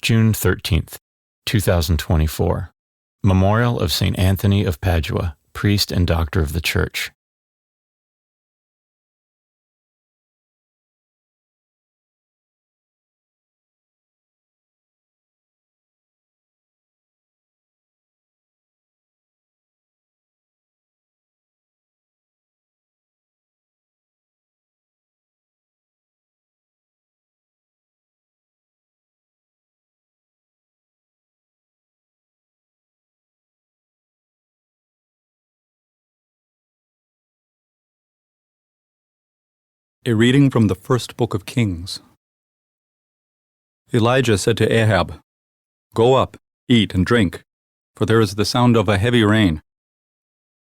June 13th, 2024. Memorial of St. Anthony of Padua, priest and doctor of the Church. A reading from the first book of Kings. Elijah said to Ahab, "Go up, eat and drink, for there is the sound of a heavy rain."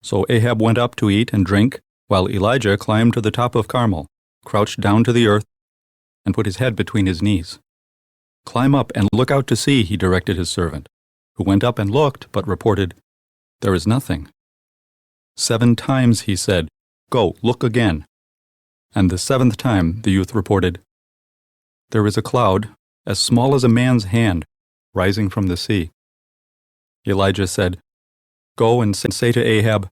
So Ahab went up to eat and drink, while Elijah climbed to the top of Carmel, crouched down to the earth, and put his head between his knees. "Climb up and look out to sea," he directed his servant, who went up and looked, but reported, "There is nothing." 7 times he said, "Go, look again." And the 7th time the youth reported, "There is a cloud, as small as a man's hand, rising from the sea." Elijah said, "Go and say to Ahab,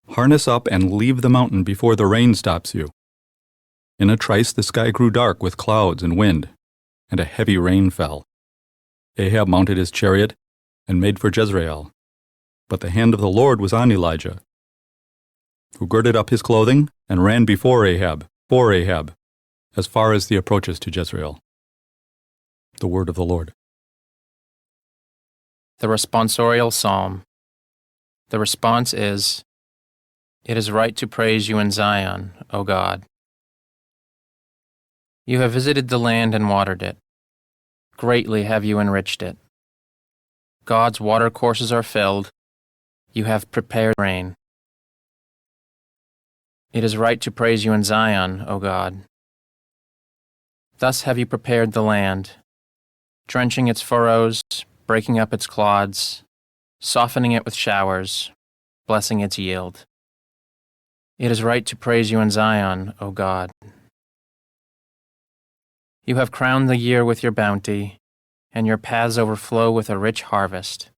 'Harness up and leave the mountain before the rain stops you.'" In a trice the sky grew dark with clouds and wind, and a heavy rain fell. Ahab mounted his chariot and made for Jezreel. But the hand of the Lord was on Elijah, who girded up his clothing and ran before Ahab, as far as the approaches to Jezreel. The word of the Lord. The responsorial psalm. The response is, "It is right to praise you in Zion, O God. You have visited the land and watered it. Greatly have you enriched it. God's watercourses are filled. You have prepared rain. It is right to praise you in Zion, O God. Thus have you prepared the land, drenching its furrows, breaking up its clods, softening it with showers, blessing its yield. It is right to praise you in Zion, O God. You have crowned the year with your bounty, and your paths overflow with a rich harvest.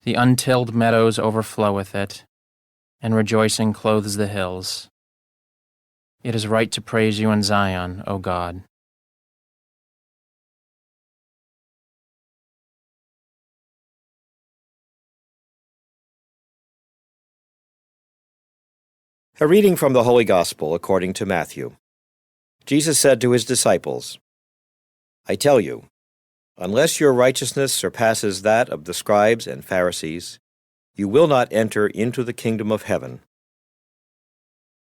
The untilled meadows overflow with it, and rejoicing clothes the hills. It is right to praise you in Zion, O God. A reading from the Holy Gospel according to Matthew. Jesus said to his disciples, "I tell you, unless your righteousness surpasses that of the scribes and Pharisees, you will not enter into the kingdom of heaven.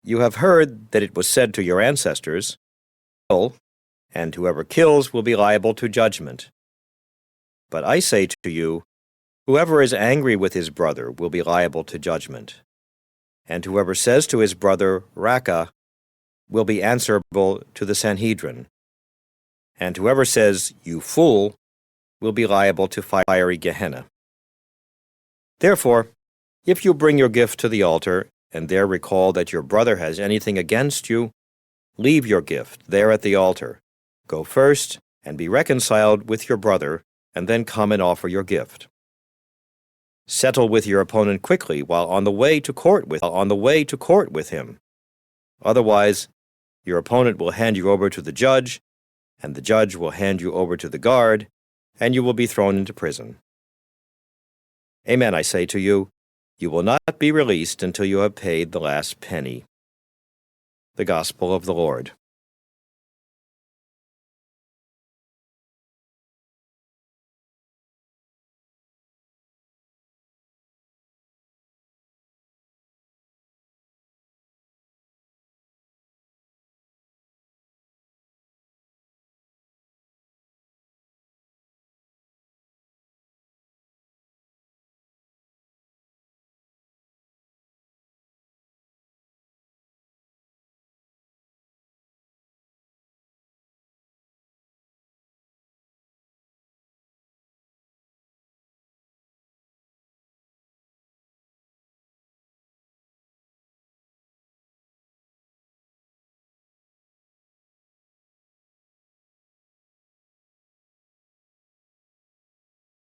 You have heard that it was said to your ancestors, 'Kill, and whoever kills will be liable to judgment.' But I say to you, whoever is angry with his brother will be liable to judgment. And whoever says to his brother, 'Raca,' will be answerable to the Sanhedrin. And whoever says, 'You fool,' will be liable to fiery Gehenna. Therefore, if you bring your gift to the altar, and there recall that your brother has anything against you, leave your gift there at the altar. Go first and be reconciled with your brother, and then come and offer your gift. Settle with your opponent quickly while on the way to court with him. Otherwise, your opponent will hand you over to the judge, and the judge will hand you over to the guard, and you will be thrown into prison. Amen, I say to you, you will not be released until you have paid the last penny." The Gospel of the Lord.